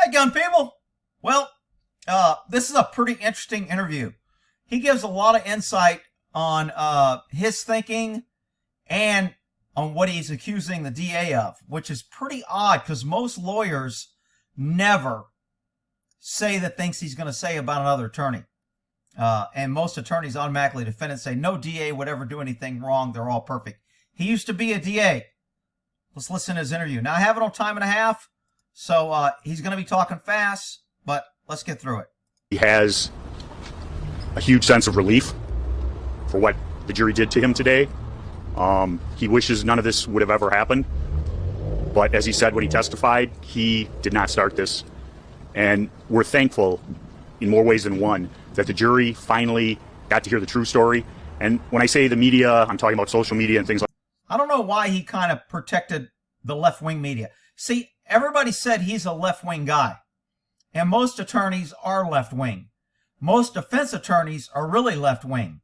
Hi, gun people. Well, this is a pretty interesting interview. He gives a lot of insight on his thinking and on what he's accusing the DA of, which is pretty odd because most lawyers never say the things he's going to say about another attorney. And most attorneys automatically defend it and say, no DA would ever do anything wrong. They're all perfect. He used to be a DA. Let's listen to his interview. Now, I have it on time and a half, so he's going to be talking fast, but let's get through it. He has a huge sense of relief for what the jury did to him today. He wishes none of this would have ever happened. But as he said when he testified, he did not start this. And we're thankful in more ways than one that the jury finally got to hear the true story. And when I say the media, I'm talking about social media and things like that. I don't know why he kind of protected the left-wing media. See, everybody said he's a left-wing guy. And most attorneys are left-wing. Most defense attorneys are really left-wing.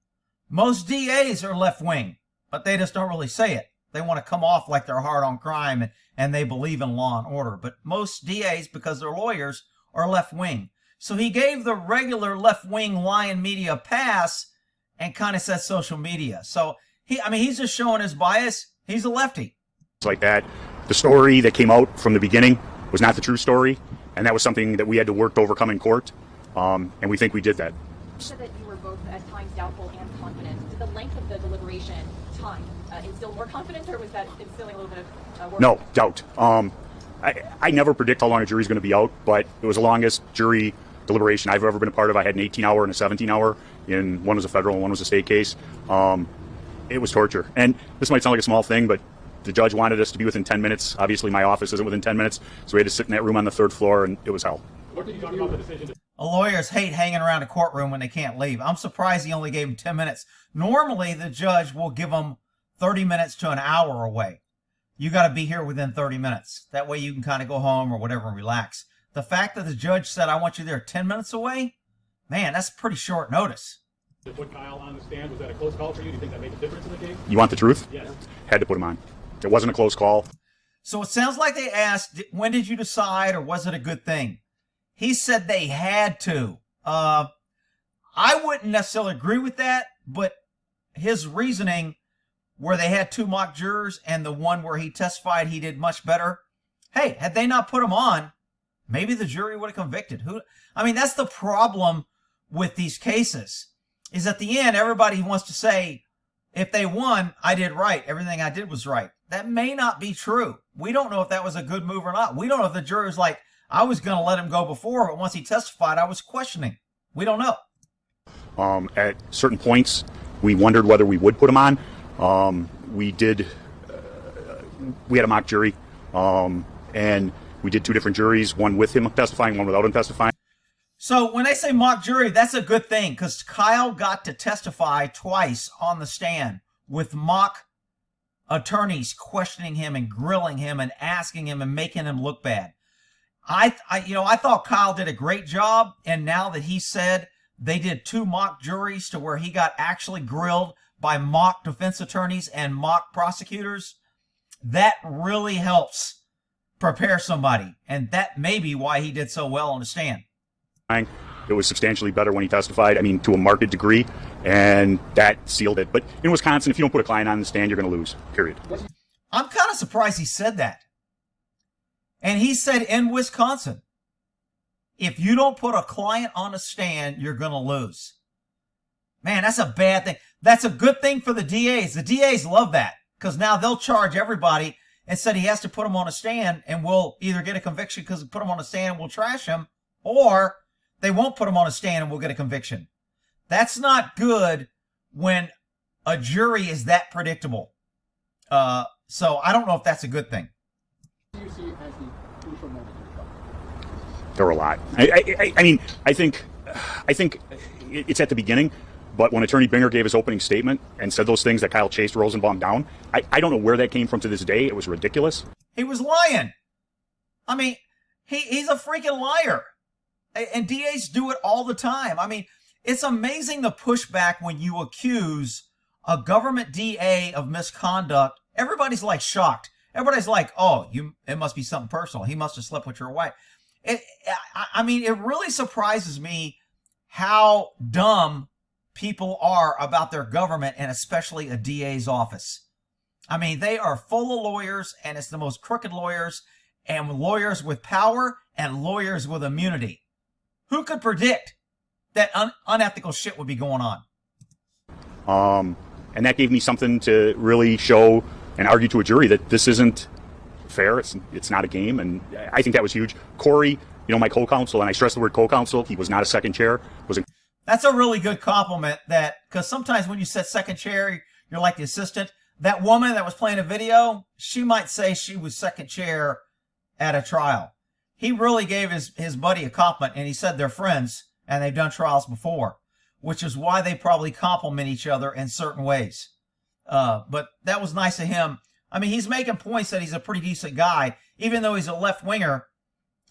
Most DAs are left-wing, but they just don't really say it. They want to come off like they're hard on crime and they believe in law and order. But most DAs, because they're lawyers, are left-wing. So he gave the regular left-wing lying media a pass and kind of said social media. So he's just showing his bias. He's a lefty. It's like that. The story that came out from the beginning was not the true story, and that was something that we had to work to overcome in court, and we think we did that. You said that you were both at times doubtful and confident. Did the length of the deliberation time instill more confidence, or was that instilling a little bit of worry? No, doubt. I never predict how long a jury's going to be out, but it was the longest jury deliberation I've ever been a part of. I had an 18-hour and a 17-hour. One was a federal and one was a state case. It was torture. And this might sound like a small thing, but the judge wanted us to be within 10 minutes. Obviously, my office isn't within 10 minutes, so we had to sit in that room on the third floor, and it was hell. What did you talk about the decision? Lawyers hate hanging around a courtroom when they can't leave. I'm surprised he only gave him 10 minutes. Normally, the judge will give them 30 minutes to an hour away. You got to be here within 30 minutes. That way you can kind of go home or whatever and relax. The fact that the judge said, I want you there 10 minutes away, man, that's pretty short notice. To put Kyle on the stand, was that a close call for you? Do you think that made a difference in the case? You want the truth? Yes. Had to put him on. It wasn't a close call. So it sounds like they asked, when did you decide, or was it a good thing? He said they had to. I wouldn't necessarily agree with that, but his reasoning where they had two mock jurors and the one where he testified he did much better. Hey, had they not put him on, maybe the jury would have convicted. That's the problem with these cases, is at the end, everybody wants to say, if they won, I did right. Everything I did was right. That may not be true. We don't know if that was a good move or not. We don't know if the jury was like, I was going to let him go before, but once he testified, I was questioning. We don't know. At certain points, we wondered whether we would put him on. We had a mock jury, and we did two different juries, one with him testifying, one without him testifying. So when they say mock jury, that's a good thing, because Kyle got to testify twice on the stand with mock attorneys questioning him and grilling him and asking him and making him look bad. I thought Kyle did a great job, and now that he said they did two mock juries to where he got actually grilled by mock defense attorneys and mock prosecutors, that really helps prepare somebody, and that may be why he did so well on the stand. It was substantially better when he testified, to a marked degree, and that sealed it. But in Wisconsin, if you don't put a client on the stand, you're going to lose, period. I'm kind of surprised he said that. And he said in Wisconsin, if you don't put a client on a stand, you're going to lose. Man, that's a bad thing. That's a good thing for the DAs. The DAs love that, because now they'll charge everybody and said he has to put him on a stand, and we'll either get a conviction because we put him on a stand and we'll trash him, or they won't put him on a stand and we'll get a conviction. That's not good when a jury is that predictable. So I don't know if that's a good thing. Do you see it as the crucial moment in the trial? There were a lot. I think it's at the beginning, but when Attorney Binger gave his opening statement and said those things that Kyle chased Rosenbaum down, I don't know where that came from to this day. It was ridiculous. He was lying. He's a freaking liar. And DAs do it all the time. It's amazing the pushback when you accuse a government DA of misconduct. Everybody's like shocked. Everybody's like, oh, it must be something personal. He must have slept with your wife. I mean, it really surprises me how dumb people are about their government, and especially a DA's office. I mean, they are full of lawyers, and it's the most crooked lawyers, and lawyers with power and lawyers with immunity. Who could predict that unethical shit would be going on? And that gave me something to really show and argue to a jury that this isn't fair. It's not a game. And I think that was huge. Corey, my co-counsel, and I stress the word co-counsel, he was not a second chair. That's a really good compliment, that, because sometimes when you said second chair, you're like the assistant. That woman that was playing a video, she might say she was second chair at a trial. He really gave his buddy a compliment, and he said they're friends and they've done trials before, which is why they probably compliment each other in certain ways. But that was nice of him. I mean, he's making points that he's a pretty decent guy, even though he's a left-winger.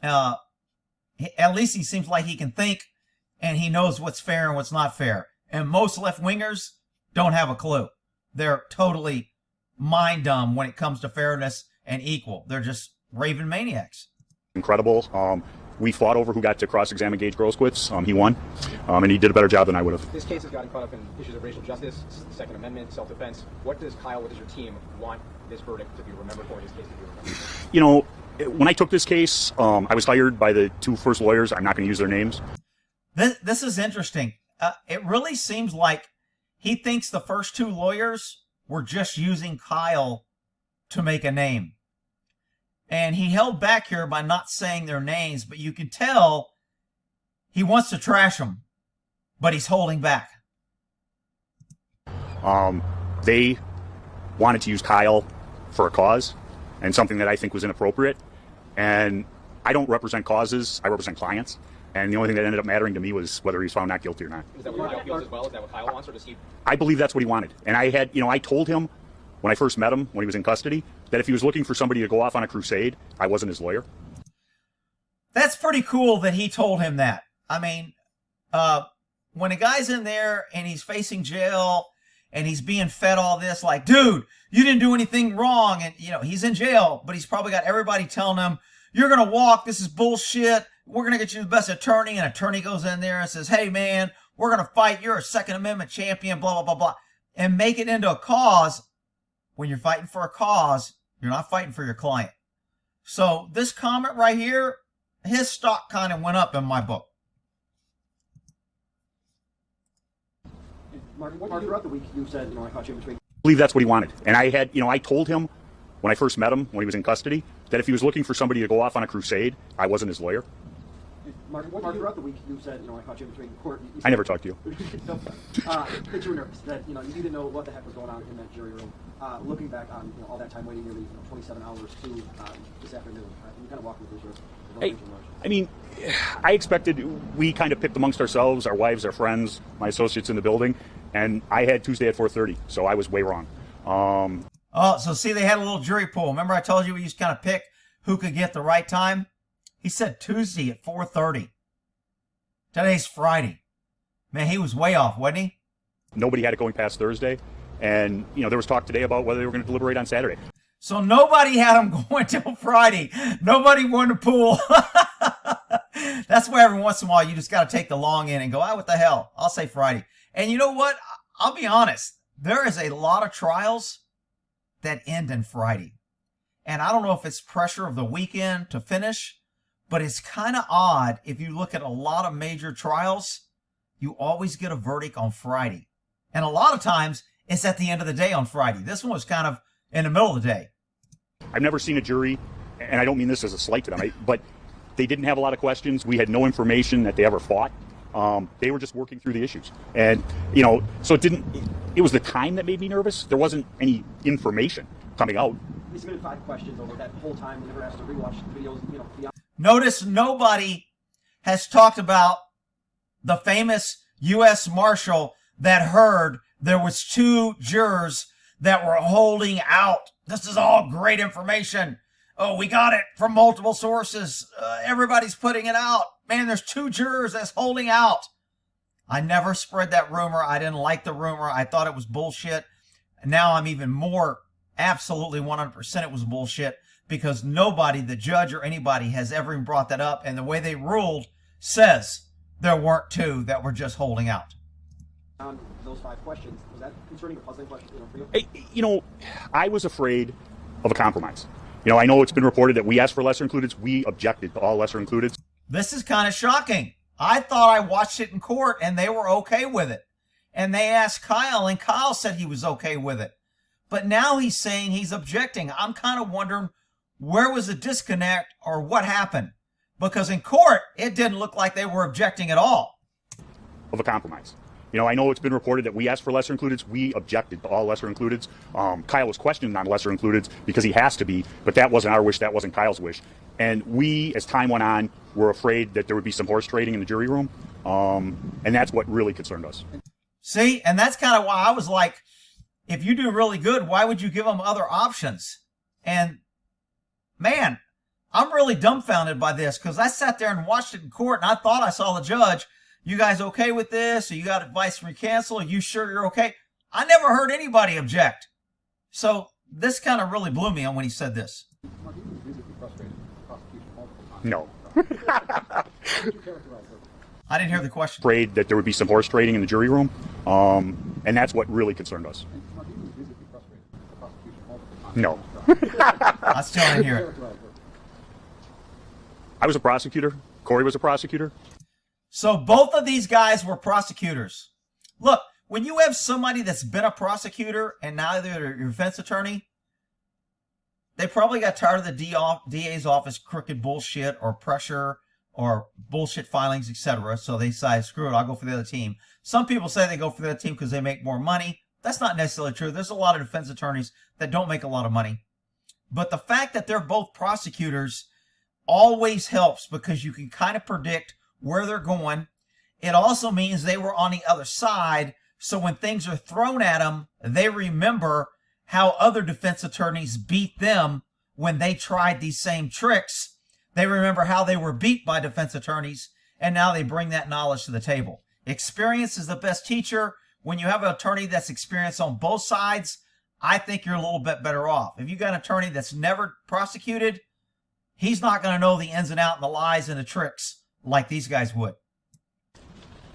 At least he seems like he can think, and he knows what's fair and what's not fair. And most left-wingers don't have a clue. They're totally mind dumb when it comes to fairness and equal. They're just raving maniacs. Incredible. We fought over who got to cross-examine Gage Grosskreutz. He won, and he did a better job than I would have. This case has gotten caught up in issues of racial justice, the Second Amendment, self-defense. What does your team want this verdict to be remembered for, this case to be remembered for? When I took this case, I was hired by the two first lawyers. I'm not going to use their names. This is interesting. It really seems like he thinks the first two lawyers were just using Kyle to make a name. And he held back here by not saying their names, but you can tell he wants to trash them, but he's holding back. They wanted to use Kyle for a cause and something that I think was inappropriate. And I don't represent causes, I represent clients. And the only thing that ended up mattering to me was whether he's found not guilty or not. Is that what Kyle feels as well? Is that what Kyle wants, or does he? I believe that's what he wanted. And I told him when I first met him, when he was in custody, that if he was looking for somebody to go off on a crusade, I wasn't his lawyer. That's pretty cool that he told him that. I mean, when a guy's in there and he's facing jail and he's being fed all this, like, dude, you didn't do anything wrong. And, he's in jail, but he's probably got everybody telling him, you're going to walk. This is bullshit. We're going to get you the best attorney. And an attorney goes in there and says, hey, man, we're going to fight. You're a Second Amendment champion, blah, blah, blah, blah. And make it into a cause. When you're fighting for a cause, you're not fighting for your client. So this comment right here, his stock kind of went up in my book. Mark, throughout the week you said, I caught you in between. I believe that's what he wanted. And I told him when I first met him, when he was in custody, that if he was looking for somebody to go off on a crusade, I wasn't his lawyer. Mark, throughout the week you said, I caught you in between court. I never talked to you. That you were nervous, that you didn't know what the heck was going on in that jury room. Looking back on all that time waiting, nearly 27 hours to this afternoon, you kind of walk me through your I mean, I expected, we kind of picked amongst ourselves, our wives, our friends, my associates in the building, and I had Tuesday at 4:30, so I was way wrong. So see, they had a little jury pool. Remember I told you we used to kind of pick who could get the right time? He said Tuesday at 4:30. Today's Friday. Man, he was way off, wasn't he? Nobody had it going past Thursday. And, there was talk today about whether they were going to deliberate on Saturday. So nobody had him going till Friday. Nobody won the pool. That's why every once in a while you just got to take the long end and go, what the hell? I'll say Friday. And you know what? I'll be honest. There is a lot of trials that end in Friday. And I don't know if it's pressure of the weekend to finish, but it's kind of odd. If you look at a lot of major trials, you always get a verdict on Friday. And a lot of times it's at the end of the day on Friday. This one was kind of in the middle of the day. I've never seen a jury, and I don't mean this as a slight to them, but they didn't have a lot of questions. We had no information that they ever fought. They were just working through the issues. And, so it was the time that made me nervous. There wasn't any information coming out. We submitted 5 questions over that whole time. We never asked to rewatch the videos, beyond. Notice nobody has talked about the famous U.S. Marshal that heard there was 2 jurors that were holding out. This is all great information. Oh, we got it from multiple sources. Everybody's putting it out. Man, there's 2 jurors that's holding out. I never spread that rumor. I didn't like the rumor. I thought it was bullshit. And now I'm even more absolutely 100% it was bullshit, because nobody, the judge or anybody, has ever even brought that up. And the way they ruled says there weren't two that were just holding out. On those 5 questions, was that concerning or puzzling question, for you? I was afraid of a compromise. I know it's been reported that we asked for lesser included. We objected to all lesser included. This is kind of shocking. I thought I watched it in court and they were okay with it. And they asked Kyle and Kyle said he was okay with it. But now he's saying he's objecting. I'm kind of wondering where was the disconnect or what happened? Because in court, it didn't look like they were objecting at all. Of a compromise. I know it's been reported that we asked for lesser included. We objected to all lesser included. Kyle was questioned on lesser included because he has to be, but that wasn't our wish. That wasn't Kyle's wish. And we, as time went on, were afraid that there would be some horse trading in the jury room. And that's what really concerned us. See, and that's kind of why I was like, if you do really good, why would you give them other options? And man, I'm really dumbfounded by this because I sat there and watched it in court and I thought I saw the judge. You guys okay with this? Or you got advice from your counsel? Are you sure you're okay? I never heard anybody object. So this kind of really blew me on when he said this. No. I didn't hear the question. Afraid that there would be some horse trading in the jury room. And that's what really concerned us. No. I still didn't hear it. I was a prosecutor. Corey was a prosecutor. So both of these guys were prosecutors. Look, when you have somebody that's been a prosecutor and now they're your defense attorney, they probably got tired of the DA's office crooked bullshit or pressure or bullshit filings, etc. So they decided, screw it, I'll go for the other team. Some people say they go for the other team because they make more money. That's not necessarily true. There's a lot of defense attorneys that don't make a lot of money. But the fact that they're both prosecutors always helps because you can kind of predict where they're going. It also means they were on the other side. So when things are thrown at them, they remember how other defense attorneys beat them when they tried these same tricks. They remember how they were beat by defense attorneys, and now they bring that knowledge to the table. Experience is the best teacher. When you have an attorney that's experienced on both sides, I think you're a little bit better off. If you got an attorney that's never prosecuted, he's not going to know the ins and outs and the lies and the tricks like these guys would.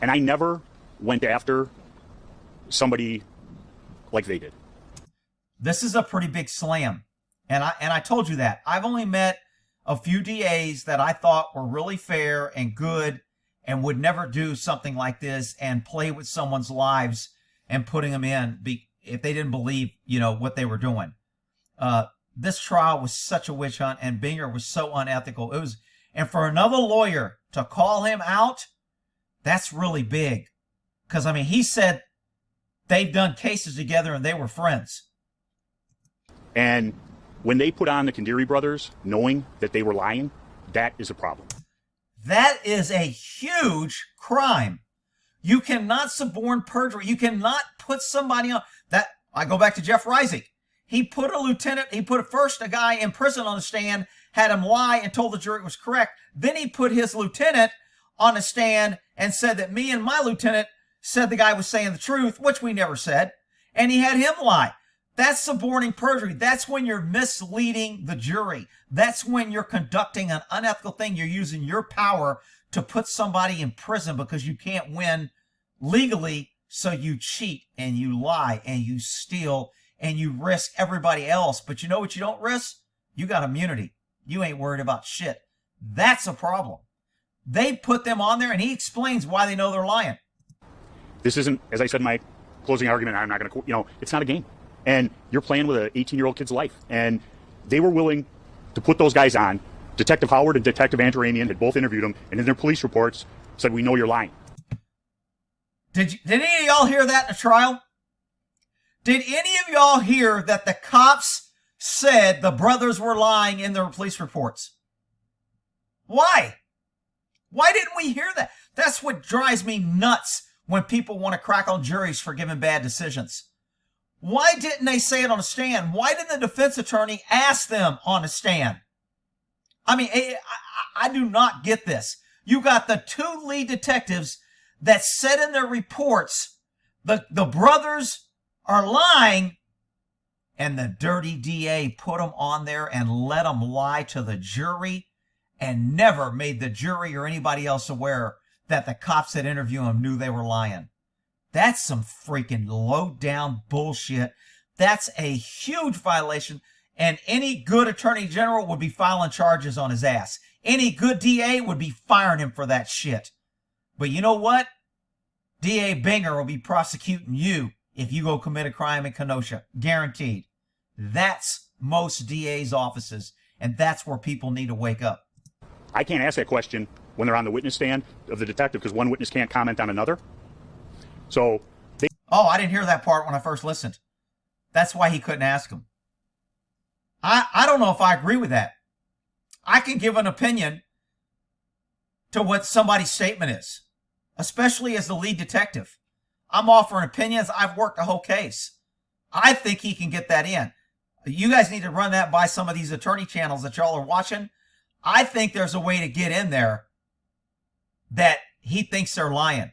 And I never went after somebody like they did. This is a pretty big slam. And I told you that. I've only met a few DAs that I thought were really fair and good and would never do something like this and play with someone's lives and putting them in if they didn't believe, what they were doing. This trial was such a witch hunt and Binger was so unethical. And for another lawyer to call him out, that's really big. Because, he said they've done cases together and they were friends. And when they put on the Kandiri brothers, knowing that they were lying, that is a problem. That is a huge crime. You cannot suborn perjury. You cannot put somebody on that. I go back to Jeff Reisig. He put a guy in prison on the stand, had him lie and told the jury it was correct. Then he put his lieutenant on the stand and said that me and my lieutenant said the guy was saying the truth, which we never said. And he had him lie. That's suborning perjury. That's when you're misleading the jury. That's when you're conducting an unethical thing. You're using your power to put somebody in prison because you can't win legally. So you cheat and you lie and you steal and you risk everybody else. But you know what you don't risk? You got immunity. You ain't worried about shit. That's a problem. They put them on there and he explains why they know they're lying. This isn't, as I said in my closing argument, I'm not going to, it's not a game. And you're playing with an 18-year-old kid's life. And they were willing to put those guys on. Detective Howard and Detective Andranian had both interviewed them, and in their police reports said, we know you're lying. Did any of y'all hear that in the trial? Did any of y'all hear that the cops said the brothers were lying in their police reports? Why? Why didn't we hear that? That's what drives me nuts when people want to crack on juries for giving bad decisions. Why didn't they say it on a stand? Why didn't the defense attorney ask them on a stand? I do not get this. You got the two lead detectives that said in their reports the brothers are lying, and the dirty DA put them on there and let them lie to the jury and never made the jury or anybody else aware that the cops that interviewed him knew they were lying. That's some freaking low-down bullshit. That's a huge violation, and any good attorney general would be filing charges on his ass. Any good DA would be firing him for that shit. But you know what? DA Binger will be prosecuting you if you go commit a crime in Kenosha. Guaranteed. That's most DA's offices, and that's where people need to wake up. I can't ask that question when they're on the witness stand of the detective because one witness can't comment on another. So they... Oh, I didn't hear that part when I first listened. That's why he couldn't ask him. I don't know if I agree with that. I can give an opinion to what somebody's statement is, especially as the lead detective. I'm offering opinions. I've worked the whole case. I think he can get that in. You guys need to run that by some of these attorney channels that y'all are watching. I think there's a way to get in there that he thinks they're lying.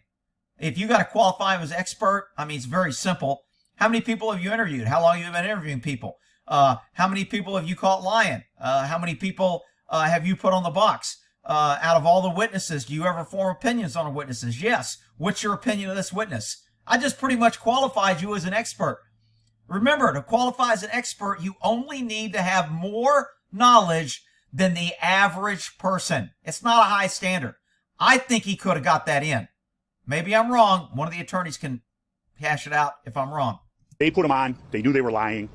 If you got to qualify him as expert, I mean, it's very simple. How many people have you interviewed? How long have you been interviewing people? How many people have you caught lying? How many people have you put on the box? Out of all the witnesses, do you ever form opinions on the witnesses? Yes. What's your opinion of this witness? I just pretty much qualified you as an expert. Remember, to qualify as an expert, you only need to have more knowledge than the average person. It's not a high standard. I think he could have got that in. Maybe I'm wrong. One of the attorneys can hash it out if I'm wrong. They put him on. They knew they were lying.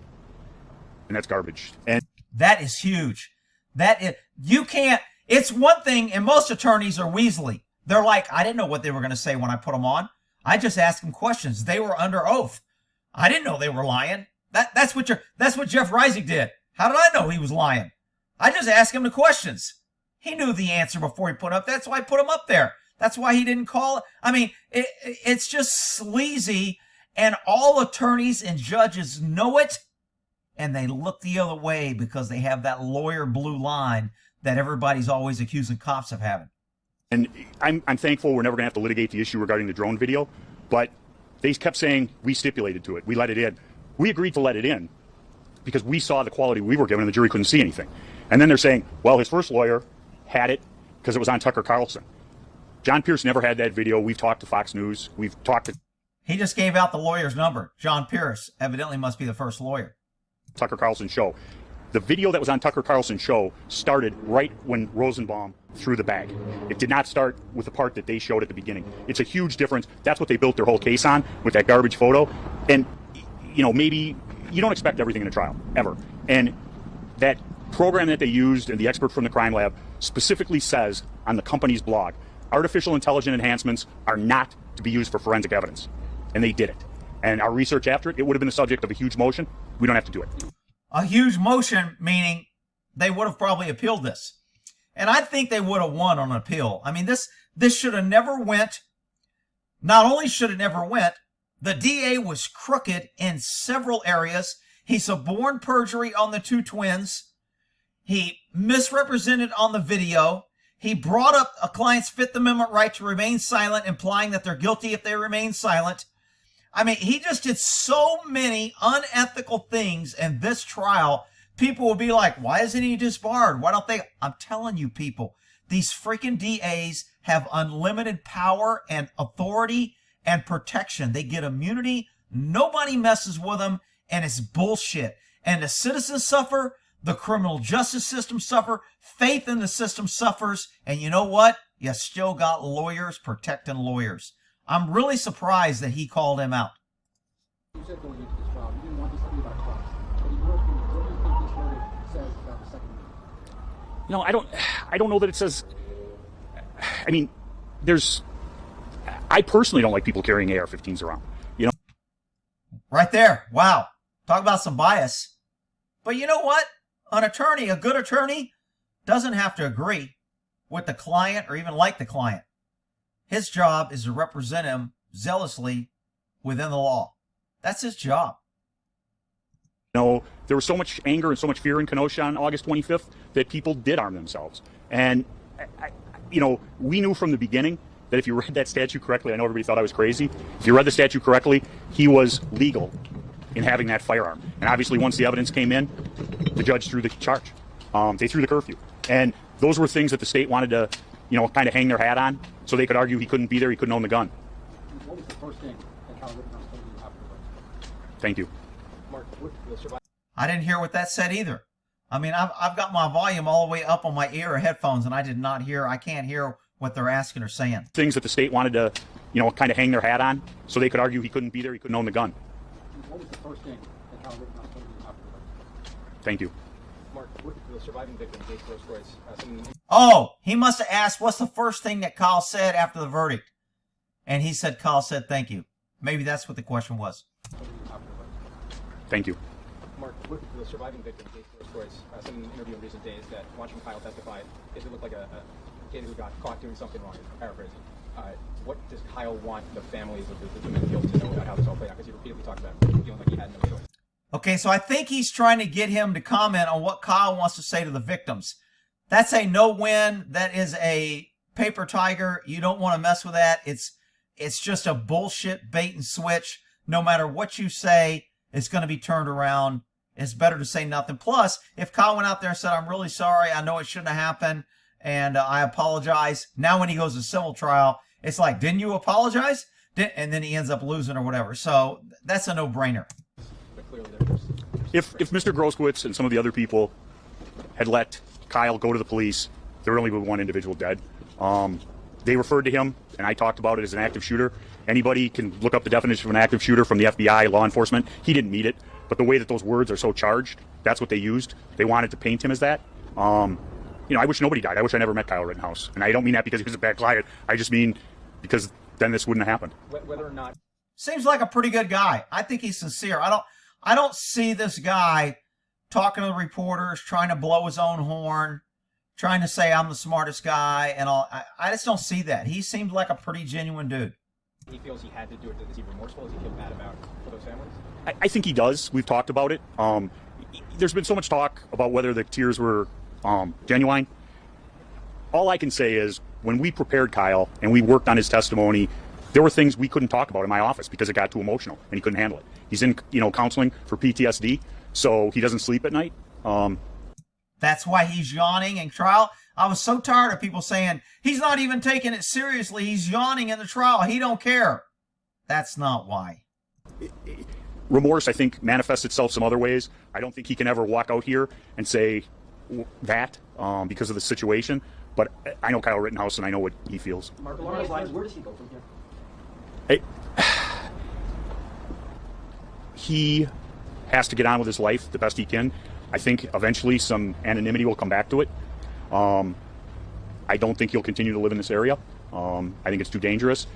And that's garbage. And that is huge. That is, you can't, it's one thing, and most attorneys are weaselly. They're like, I didn't know what they were going to say when I put them on. I just asked them questions. They were under oath. I didn't know they were lying. That's what Jeff Reisig did. How did I know he was lying? I just asked him the questions. He knew the answer before he put up. That's why I put him up there. That's why he didn't call. I mean, it's just sleazy, and all attorneys and judges know it, and they look the other way because they have that lawyer blue line that everybody's always accusing cops of having. And I'm thankful we're never going to have to litigate the issue regarding the drone video, but they kept saying we stipulated to it. We let it in. We agreed to let it in because we saw the quality we were given and the jury couldn't see anything. And then they're saying, well, his first lawyer had it because it was on Tucker Carlson. John Pierce never had that video. We've talked to Fox News. We've talked to... He just gave out the lawyer's number. John Pierce evidently must be the first lawyer. Tucker Carlson show. The video that was on Tucker Carlson show started right when Rosenbaum threw the bag. It did not start with the part that they showed at the beginning. It's a huge difference. That's what they built their whole case on with that garbage photo. And, you know, maybe you don't expect everything in a trial, ever. And that program that they used and the expert from the crime lab specifically says on the company's blog, artificial intelligence enhancements are not to be used for forensic evidence. And they did it. And our research after it, it would have been the subject of a huge motion. We don't have to do it. A huge motion, meaning they would have probably appealed this. And I think they would have won on an appeal. I mean, this should have never went. Not only should it never went, the DA was crooked in several areas. He suborned perjury on the two twins. He misrepresented on the video. He brought up a client's Fifth Amendment right to remain silent, implying that they're guilty if they remain silent. I mean, he just did so many unethical things in this trial. People will be like, why isn't he disbarred? Why don't they? I'm telling you, people, these freaking DAs have unlimited power and authority and protection. They get immunity. Nobody messes with them, and it's bullshit. And the citizens suffer. The criminal justice system suffer. Faith in the system suffers. And you know what? You still got lawyers protecting lawyers. I'm really surprised that he called him out. You said going into this trial, you didn't want this to be about cross. But in your opinion, what do you think this verdict says about the Second Amendment? No, I don't know that it says... I mean, I personally don't like people carrying AR-15s around. You know? Right there. Wow. Talk about some bias. But you know what? An attorney, a good attorney, doesn't have to agree with the client or even like the client. His job is to represent him zealously within the law. That's his job. You know, there was so much anger and so much fear in Kenosha on August 25th that people did arm themselves. And, you know, we knew from the beginning that if you read that statute correctly, I know everybody thought I was crazy. If you read the statute correctly, he was legal in having that firearm. And obviously, once the evidence came in, the judge threw the charge. They threw the curfew. And those were things that the state wanted to, kind of hang their hat on, so they could argue he couldn't be there, he couldn't own the gun. What was the first thing that Kyle Rittenhouse told you afterwards? Thank you. Mark, what will survive? I didn't hear what that said either. I mean, I've got my volume all the way up on my ear or headphones, and I can't hear what they're asking or saying. Things that the state wanted to, kind of hang their hat on, so they could argue he couldn't be there, he couldn't own the gun. What was the first thing that Kyle Rittenhouse told you afterwards? Thank you. Mark, what will surviving victim, Jake Grosskreutz, Oh, he must have asked, what's the first thing that Kyle said after the verdict? And he said, Kyle said, thank you. Maybe that's what the question was. Thank you. Mark, what will surviving victim, Jake Grosskreutz, said in an interview in recent days that watching Kyle testify, it looked like a kid who got caught doing something wrong, I'm paraphrasing. What does Kyle want the families of the men killed to know about how this all played out? Because he repeatedly talked about feeling like he had no choice. Okay, so I think he's trying to get him to comment on what Kyle wants to say to the victims. That's a no-win. That is a paper tiger. You don't want to mess with that. It's just a bullshit bait and switch. No matter what you say, it's going to be turned around. It's better to say nothing. Plus, if Kyle went out there and said, I'm really sorry, I know it shouldn't have happened, and I apologize. Now when he goes to civil trial, it's like, didn't you apologize? And then he ends up losing or whatever. So that's a no-brainer. But clearly there's If Mr. Grosskreutz and some of the other people had let Kyle go to the police, there would only be one individual dead. They referred to him, and I talked about it as an active shooter. Anybody can look up the definition of an active shooter from the FBI, law enforcement. He didn't meet it, but the way that those words are so charged, that's what they used. They wanted to paint him as that. I wish nobody died. I wish I never met Kyle Rittenhouse. And I don't mean that because he was a bad client. I just mean because then this wouldn't have happened. whether or not Seems like a pretty good guy. I think he's sincere. I don't see this guy talking to the reporters, trying to blow his own horn, trying to say I'm the smartest guy and all. I just don't see that. He seems like a pretty genuine dude. he feels he had to do it, is he remorseful? Does he feel bad about for those families? I think he does. We've talked about it. There's been so much talk about whether the tears were genuine. All I can say is when we prepared Kyle and we worked on his testimony, there were things we couldn't talk about in my office because it got too emotional and he couldn't handle it. He's in, counseling for PTSD, so he doesn't sleep at night. That's why he's yawning in trial. I was so tired of people saying, he's not even taking it seriously. He's yawning in the trial. He don't care. That's not why. Remorse, I think, manifests itself some other ways. I don't think he can ever walk out here and say that because of the situation. But I know Kyle Rittenhouse, and I know what he feels. Mark, along those lines, where does he go from here? He has to get on with his life the best he can. I think eventually some anonymity will come back to it. I don't think he'll continue to live in this area. I think it's too dangerous.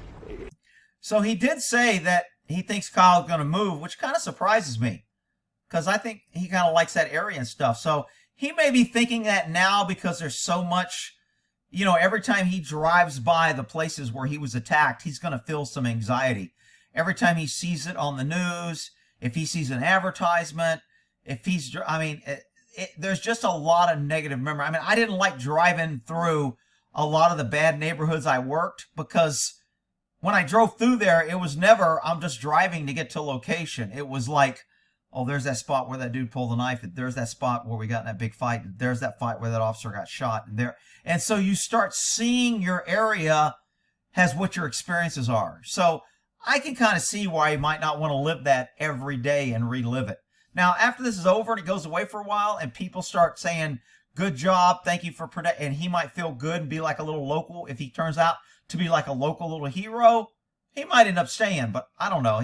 So he did say that he thinks Kyle's going to move, which kind of surprises me because I think he kind of likes that area and stuff. So he may be thinking that now because there's so much, every time he drives by the places where he was attacked, he's going to feel some anxiety. Every time he sees it on the news, if he sees an advertisement, there's just a lot of negative memory. I didn't like driving through a lot of the bad neighborhoods I worked because when I drove through there, it was never, I'm just driving to get to a location. It was like, oh, there's that spot where that dude pulled the knife. There's that spot where we got in that big fight. There's that fight where that officer got shot. And so you start seeing your area has what your experiences are. So I can kind of see why he might not want to live that every day and relive it. Now, after this is over and it goes away for a while and people start saying, good job, thank you for protecting, and he might feel good and be like a little local. If he turns out to be like a local little hero, he might end up staying, but I don't know.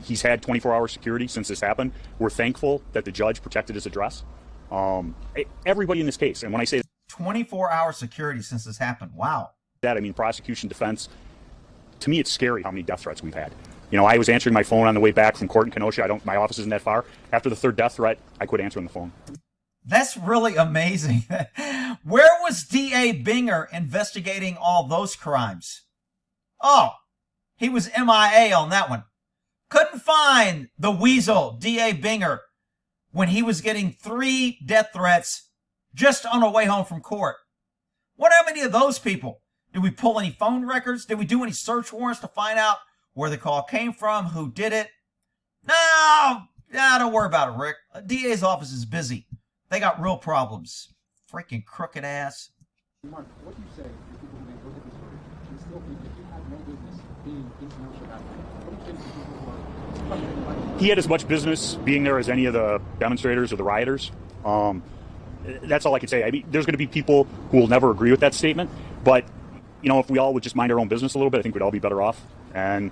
He's had 24-hour security since this happened. We're thankful that the judge protected his address. Everybody in this case, and when I say 24-hour security since this happened, wow. That, I mean prosecution, defense. To me, it's scary how many death threats we've had. I was answering my phone on the way back from court in Kenosha. My office isn't that far. After the third death threat, I quit answering the phone. That's really amazing. Where was D.A. Binger investigating all those crimes? Oh, he was MIA on that one. Couldn't find the Weasel, D.A. Binger, when he was getting 3 death threats just on the way home from court. What are many of those people? Did we pull any phone records? Did we do any search warrants to find out where the call came from, who did it? No, don't worry about it, Rick. DA's office is busy. They got real problems. Freaking crooked ass. Mark, what do you say to people who may look at this verdict and still think that you have no business being in Kenosha that night? What do you say to people who are questioning the right? He had as much business being there as any of the demonstrators or the rioters. That's all I can say. I mean, there's going to be people who will never agree with that statement, but you know, if we all would just mind our own business a little bit, I think we'd all be better off. And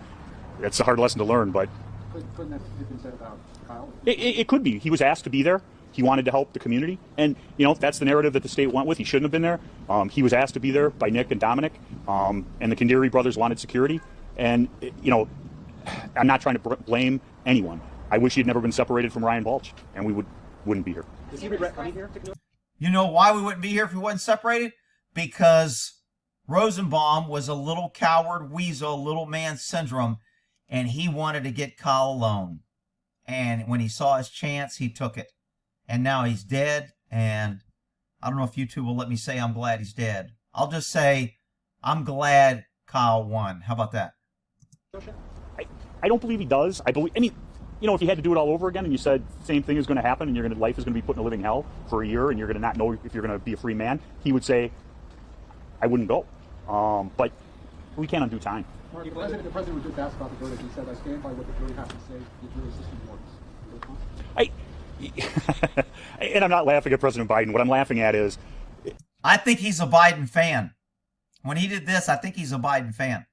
that's a hard lesson to learn, but Couldn't that have been said about Kyle? it could be. He was asked to be there. He wanted to help the community, and you know, that's the narrative that the state went with. He shouldn't have been there. He was asked to be there by Nick and Dominic, and the Kendiri brothers wanted security. And you know, I'm not trying to blame anyone. I wish he had never been separated from Ryan Balch, and we wouldn't be here. Does he regret coming here to Kenosha? You know why we wouldn't be here if we wasn't separated? Because Rosenbaum was a little coward weasel, little man syndrome, and he wanted to get Kyle alone. And when he saw his chance, he took it. And now he's dead, and I don't know if you two will let me say I'm glad he's dead. I'll just say I'm glad Kyle won. How about that? I don't believe he does. I mean, you know, if you had to do it all over again and you said same thing is going to happen and life is going to be put in a living hell for a year and you're going to not know if you're going to be a free man, he would say, I wouldn't go. But we can't undo time. Mark, the president was just asked about the verdict. He said, I stand by what the jury has to say. The jury system works. And I'm not laughing at President Biden. What I'm laughing at is, I think he's a Biden fan. When he did this, I think he's a Biden fan.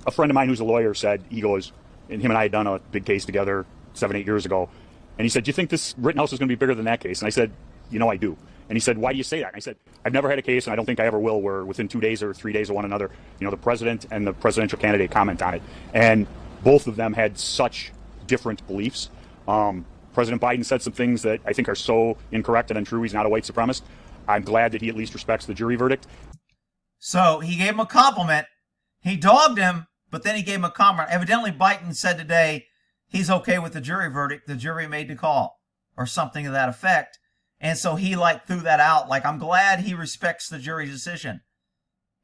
a friend of mine who's a lawyer said, he goes, and him and I had done a big case together 7-8 years ago. And he said, do you think this Rittenhouse is going to be bigger than that case? And I said, you know, I do. And he said, why do you say that? And I said, I've never had a case, and I don't think I ever will, where within 2 days or 3 days of one another, you know, the president and the presidential candidate comment on it. And both of them had such different beliefs. President Biden said some things that I think are so incorrect and untrue. He's not a white supremacist. I'm glad that he at least respects the jury verdict. So he gave him a compliment. He dogged him, but then he gave him a compliment. Evidently, Biden said today he's okay with the jury verdict. The jury made the call or something to that effect. And so he threw that out. I'm glad he respects the jury's decision.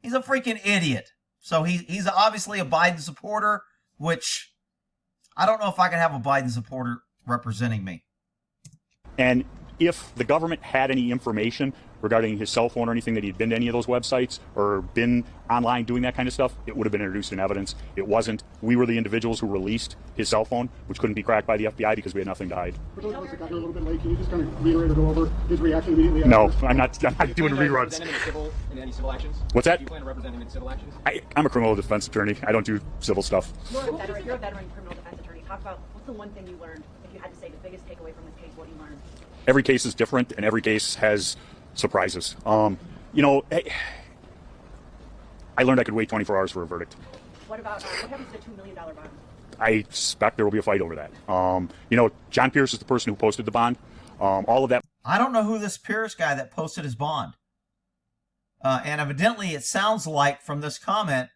He's a freaking idiot. So he's obviously a Biden supporter, which I don't know if I can have a Biden supporter representing me. And if the government had any information regarding his cell phone or anything, that he'd been to any of those websites or been online doing that kind of stuff, it would have been introduced in evidence. It wasn't. We were the individuals who released his cell phone, which couldn't be cracked by the FBI because we had nothing to hide. For those of us that got here a little bit late, can you just kind of reiterate or go over his reaction immediately after? No, I'm not doing Do you plan reruns. to represent him in any civil actions? What's that? Do you plan to represent him in civil actions? I'm a criminal defense attorney. I don't do civil stuff. You're a veteran criminal defense attorney. Talk about what's the one thing you learned, if you had to say the biggest takeaway from this case, what you learned? Every case is different, and every case has surprises. You know, I learned I could wait 24 hours for a verdict. What about what happens to the $2 million bond? I suspect there will be a fight over that. You know, John Pierce is the person who posted the bond. All of that. I don't know who this Pierce guy that posted his bond. And evidently it sounds like from this comment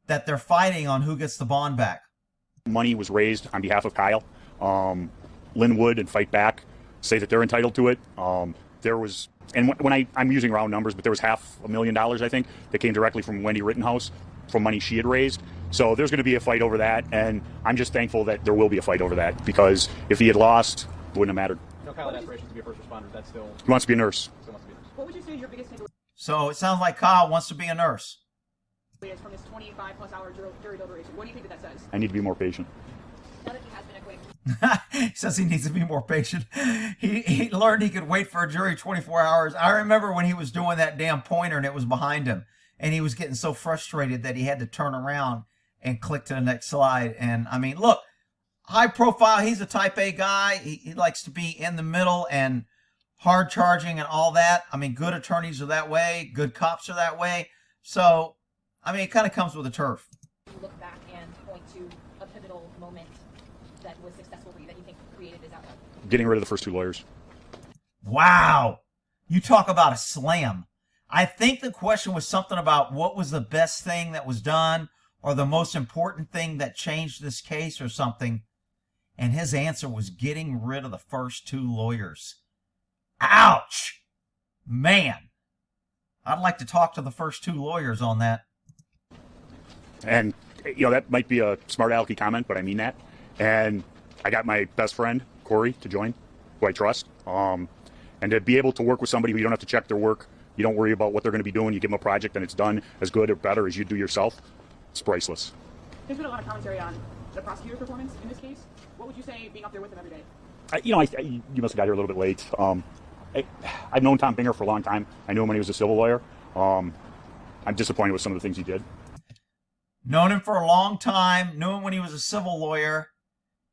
that they're fighting on who gets the bond back. Money was raised on behalf of Kyle. Linwood and Fight Back say that they're entitled to it. There was, and when I'm using round numbers, but there was $500,000, I think, that came directly from Wendy Rittenhouse from money she had raised. So there's going to be a fight over that, and I'm just thankful that there will be a fight over that, because if he had lost, it wouldn't have mattered. No, Kyle had aspirations to be a first responder. That's still He wants to be a nurse. wants to be a nurse. What would you say is your biggest takeaway So it sounds like Kyle wants to be a nurse. is from this 25+ hour jury deliberation? What do you think that says? I need to be more patient. Now that he has been acquitted. He says he needs to be more patient. He learned he could wait for a jury 24 hours. I remember when he was doing that damn pointer and it was behind him, and he was getting so frustrated that he had to turn around and click to the next slide. And I mean, look, high profile. He's a type A guy. He likes to be in the middle and hard charging and all that. I mean, good attorneys are that way. Good cops are that way. So, I mean, it kind of comes with the turf. Look back and point to a pivotal moment that was successful for you that you think created this outcome. Getting rid of the first 2 lawyers. Wow. You talk about a slam. I think the question was something about what was the best thing that was done or the most important thing that changed this case or something. And his answer was getting rid of the first 2 lawyers. Ouch. Man. I'd like to talk to the first 2 lawyers on that. And, you know, that might be a smart alecky comment, but I mean that. And I got my best friend, Corey, to join, who I trust. And to be able to work with somebody who you don't have to check their work, you don't worry about what they're going to be doing, you give them a project and it's done as good or better as you do yourself, it's priceless. There's been a lot of commentary on the prosecutor's performance in this case. What would you say being up there with them every day? You must have got here a little bit late. I've known Tom Binger for a long time. I knew him when he was a civil lawyer. I'm disappointed with some of the things he did. Known him for a long time, knew him when he was a civil lawyer,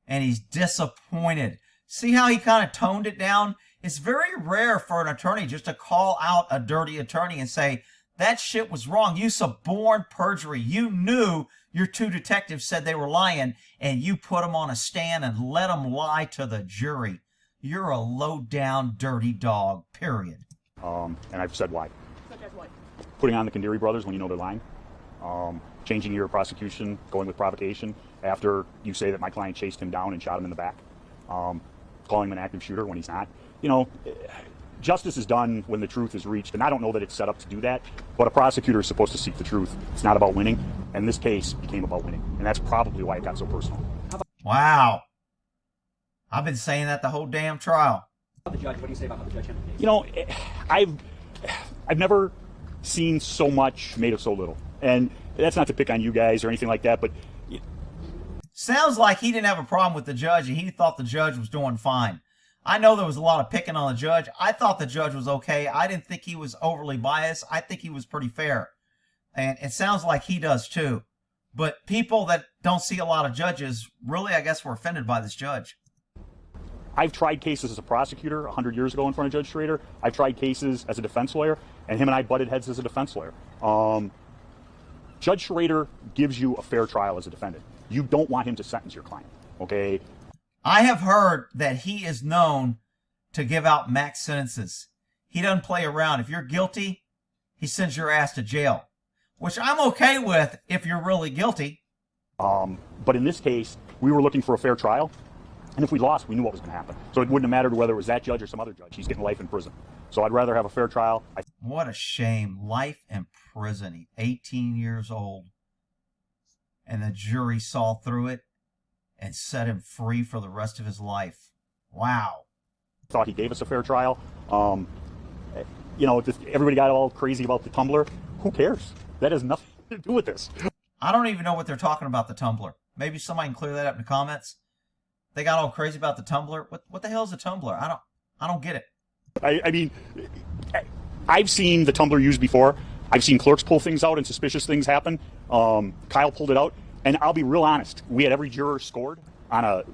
and he's disappointed. See how he kind of toned it down? It's very rare for an attorney just to call out a dirty attorney and say, that shit was wrong. You suborned perjury. You knew your two detectives said they were lying, and you put them on a stand and let them lie to the jury. You're a low-down, dirty dog, period. And I've said why. Such as what? Putting on the Condiri brothers when you know they're lying. Changing your prosecution, going with provocation after you say that my client chased him down and shot him in the back. Calling him an active shooter when he's not. Justice is done when the truth is reached, and I don't know that it's set up to do that, but a prosecutor is supposed to seek the truth. It's not about winning, and this case became about winning, and that's probably why it got so personal. Wow. I've been saying that the whole damn trial. How the judge, what do you say about how the judge handled the case? I've never seen so much made of so little, and that's not to pick on you guys or anything like that, but Sounds like he didn't have a problem with the judge, and he thought the judge was doing fine. I know there was a lot of picking on the judge. I thought the judge was okay. I didn't think he was overly biased. I think he was pretty fair. And it sounds like he does too. But people that don't see a lot of judges really, I guess, were offended by this judge. I've tried cases as a prosecutor 100 years ago in front of Judge Schrader. I've tried cases as a defense lawyer, and him and I butted heads as a defense lawyer. Judge Schrader gives you a fair trial as a defendant. You don't want him to sentence your client, okay? I have heard that he is known to give out max sentences. He doesn't play around. If you're guilty, he sends your ass to jail, which I'm okay with if you're really guilty. But in this case, we were looking for a fair trial, and if we lost, we knew what was going to happen. So it wouldn't have mattered whether it was that judge or some other judge. He's getting life in prison. So I'd rather have a fair trial. What a shame. Life in prison. He's 18 years old. And the jury saw through it and set him free for the rest of his life. Wow. Thought he gave us a fair trial. Everybody got all crazy about the tumbler. Who cares? That has nothing to do with this. I don't even know what they're talking about, the tumbler. Maybe somebody can clear that up in the comments. They got all crazy about the tumbler. What the hell is a tumbler? I don't get it. I mean, I've seen the tumbler used before. I've seen clerks pull things out and suspicious things happen. Kyle pulled it out, and I'll be real honest. We had every juror scored on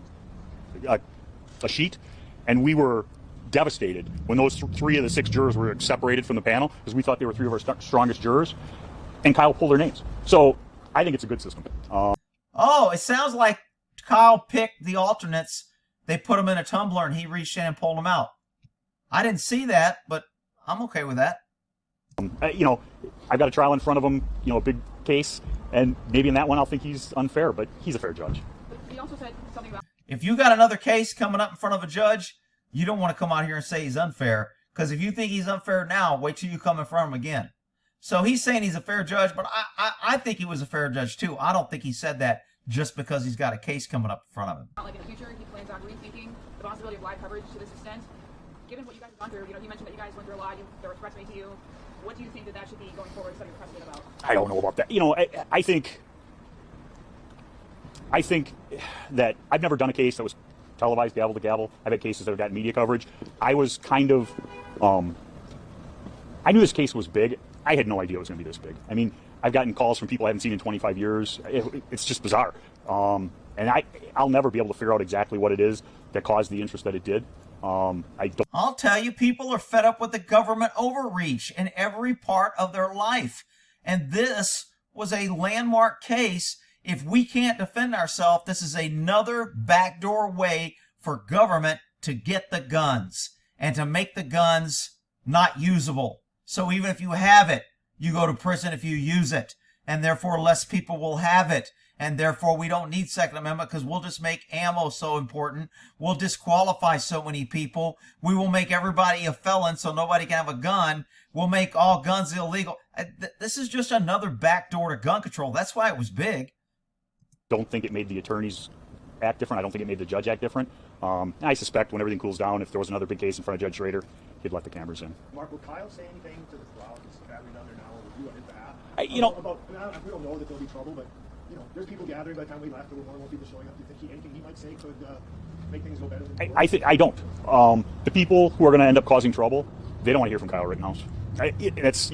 a sheet, and we were devastated when those 3 of the 6 jurors were separated from the panel because we thought they were 3 of our strongest jurors, and Kyle pulled their names. So I think it's a good system. It sounds like Kyle picked the alternates. They put them in a tumbler, and he reached in and pulled them out. I didn't see that, but I'm okay with that. I've got a trial in front of him, a big case, and maybe in that one I'll think he's unfair, but he's a fair judge. But he also said something about... If you got another case coming up in front of a judge, you don't want to come out here and say he's unfair, because if you think he's unfair now, wait till you come in front of him again. So he's saying he's a fair judge, but I think he was a fair judge too. I don't think he said that just because he's got a case coming up in front of him. Like in the future, he plans on rethinking the possibility of live coverage to this extent. Given what you guys have gone through, he mentioned that you guys went through a lot, there were threats made to you. What do you think that should be going forward, setting a precedent about? I don't know about that. I think that I've never done a case that was televised gavel to gavel. I've had cases that have gotten media coverage. I was kind of, I knew this case was big. I had no idea it was going to be this big. I mean, I've gotten calls from people I haven't seen in 25 years. It's just bizarre. And I'll never be able to figure out exactly what it is that caused the interest that it did. I'll tell you, people are fed up with the government overreach in every part of their life. And this was a landmark case. If we can't defend ourselves, this is another backdoor way for government to get the guns and to make the guns not usable. So even if you have it, you go to prison if you use it. And therefore less people will have it. And therefore we don't need Second Amendment because we'll just make ammo so important. We'll disqualify so many people. We will make everybody a felon so nobody can have a gun. We'll make all guns illegal. This is just another backdoor to gun control. That's why it was big. Don't think it made the attorneys act different. I don't think it made the judge act different. I suspect when everything cools down, if there was another big case in front of Judge Schrader, he'd let the cameras in. Mark, will Kyle say anything to the crowd that's gathering down there now, or will you on his behalf? You know, we don't know that there'll be trouble, but there's people gathering. By the time we left, there were more people showing up. Do you think anything he might say could make things go better than before? I don't. The people who are going to end up causing trouble, they don't want to hear from Kyle Rittenhouse. It's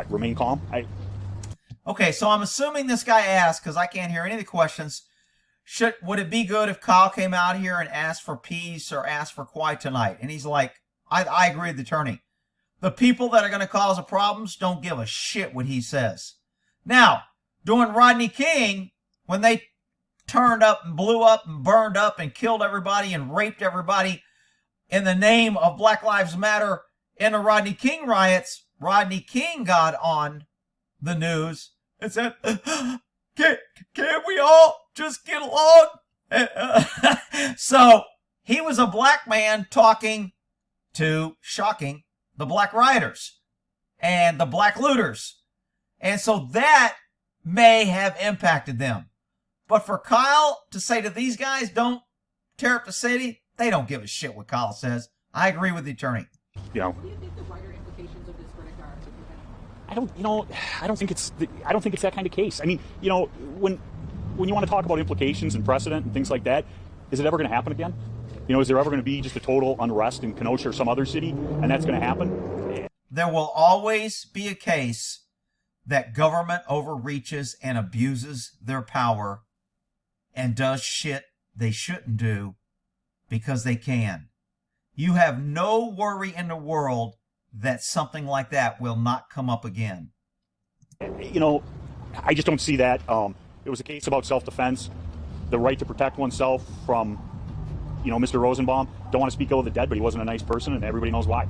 remain calm. Okay, so I'm assuming this guy asked, because I can't hear any of the questions, would it be good if Kyle came out here and asked for peace or asked for quiet tonight? And he's like, I agree with the attorney. The people that are going to cause the problems don't give a shit what he says. Now, during Rodney King, when they turned up and blew up and burned up and killed everybody and raped everybody in the name of Black Lives Matter in the Rodney King riots, Rodney King got on the news and said, can't we all just get along? So he was a black man talking to, shocking, the black rioters and the black looters. And so that may have impacted them. But for Kyle to say to these guys, don't tear up the city, they don't give a shit what Kyle says. I agree with the attorney. What do you think the wider implications of this verdict are? I don't think it's that kind of case. I mean, when you want to talk about implications and precedent and things like that, is it ever going to happen again? Is there ever going to be just a total unrest in Kenosha or some other city, and that's going to happen? There will always be a case that government overreaches and abuses their power and does shit they shouldn't do because they can. You have no worry in the world that something like that will not come up again. I just don't see that. It was a case about self-defense, the right to protect oneself from, Mr. Rosenbaum. Don't want to speak ill of the dead, but he wasn't a nice person, and everybody knows why.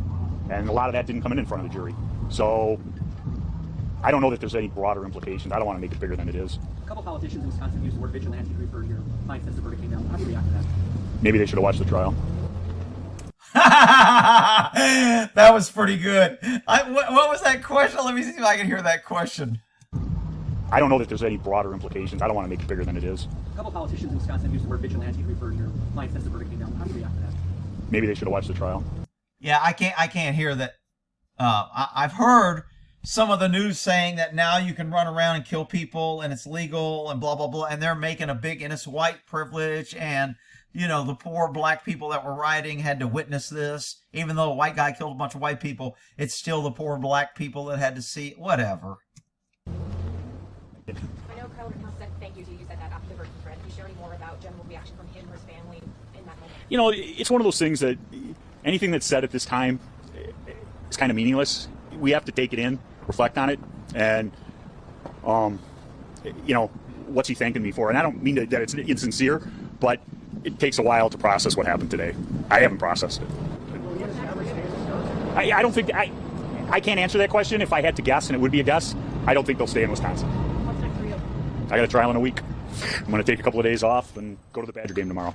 And a lot of that didn't come in front of the jury. So I don't know that there's any broader implications. I don't want to make it bigger than it is. A couple politicians in Wisconsin used the word vigilante to refer to your client since the verdict came down. How do you react to that? Maybe they should have watched the trial. That was pretty good. What was that question? Let me see if I can hear that question. I don't know that there's any broader implications. I don't want to make it bigger than it is. A couple politicians in Wisconsin used the word vigilante to refer to your client since the verdict came down. How do you react to that? Maybe they should have watched the trial. Yeah, I can't hear that. I've heard some of the news saying that now you can run around and kill people and it's legal and blah, blah, blah. And they're making a big, and it's white privilege. And, the poor black people that were rioting had to witness this. Even though a white guy killed a bunch of white people, it's still the poor black people that had to see whatever. I know Kyle Rittenhouse said thank you to you. You said that after the verdict was read. Can you share any more about general reaction from him or his family in that moment? It's one of those things that anything that's said at this time is kind of meaningless. We have to take it in, reflect on it, and, what's he thanking me for? And I don't mean that it's insincere, but it takes a while to process what happened today. I haven't processed it. I don't think, I can't answer that question. If I had to guess, and it would be a guess, I don't think they'll stay in Wisconsin. What's next for you? I got a trial in a week. I'm going to take a couple of days off and go to the Badger game tomorrow,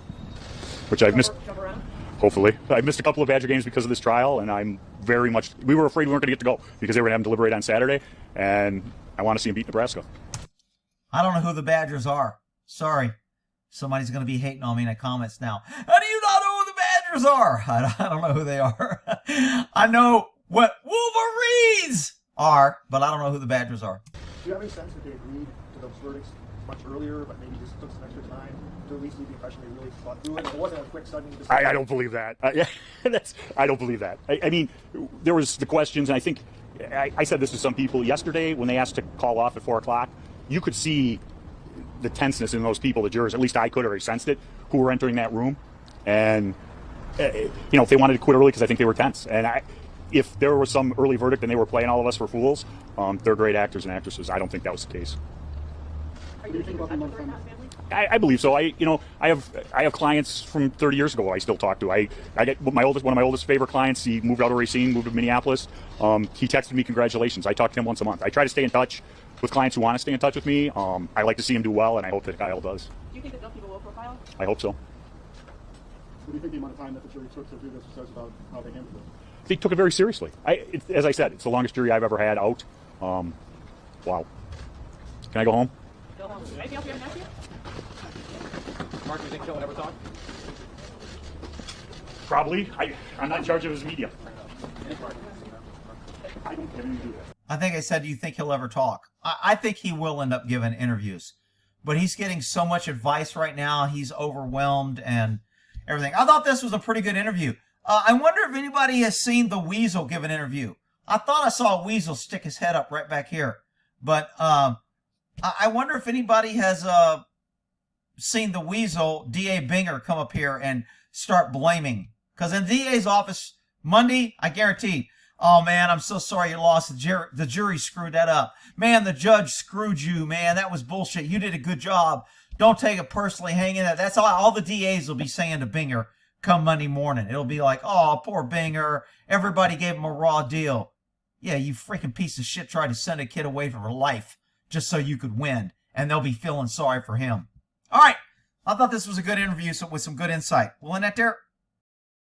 which I've missed. Jump around? Hopefully. I've missed a couple of Badger games because of this trial, and I'm very much, we were afraid we weren't going to get to go because they were going to have them deliberate on Saturday, and I want to see them beat Nebraska. I don't know who the Badgers are. Sorry. Somebody's going to be hating on me in the comments now. How do you not know who the Badgers are? I don't know who they are. I know what Wolverines are, but I don't know who the Badgers are. Do you have any sense that they agreed to those verdicts much earlier, but maybe just took some extra time to at least leave the impression they really thought through it? It wasn't a quick, sudden decision. I don't believe that. I don't believe that. I mean, there was the questions, and I think I said this to some people yesterday when they asked to call off at 4 o'clock. You could see the tenseness in those people, the jurors, at least I could, or I sensed it, who were entering that room. And, if they wanted to quit early because I think they were tense. And if there was some early verdict and they were playing all of us for fools, they're great actors and actresses. I don't think that was the case. Are you think about the Rittenhouse family? I believe so. I have clients from 30 years ago I still talk to. I get one of my oldest favorite clients. He moved out of Racine, moved to Minneapolis. He texted me congratulations. I talk to him once a month. I try to stay in touch with clients who want to stay in touch with me. I like to see him do well, and I hope that Kyle does. Do you think that those people will profile? I hope so. What do you think the amount of time that the jury took to do this says about how they handled it? They took it very seriously. As I said, it's the longest jury I've ever had out. Wow. Can I go home? Anything else you haven't asked yet? Mark, do you think Hill would ever talk? Probably. I'm not in charge of his media. I don't have anything to do with that. I think I said, do you think he'll ever talk? I think he will end up giving interviews. But he's getting so much advice right now. He's overwhelmed and everything. I thought this was a pretty good interview. I wonder if anybody has seen the Weasel give an interview. I thought I saw a Weasel stick his head up right back here. But I wonder if anybody has seen the Weasel, D.A. Binger, come up here and start blaming. Because in DA's office, Monday, I guarantee, oh, man, I'm so sorry you lost. The jury screwed that up. Man, the judge screwed you, man. That was bullshit. You did a good job. Don't take it personally. Hang in there. That's all the DAs will be saying to Binger come Monday morning. It'll be like, oh, poor Binger. Everybody gave him a raw deal. Yeah, you freaking piece of shit tried to send a kid away from her life just so you could win. And they'll be feeling sorry for him. All right. I thought this was a good interview with some good insight. We'll end that there.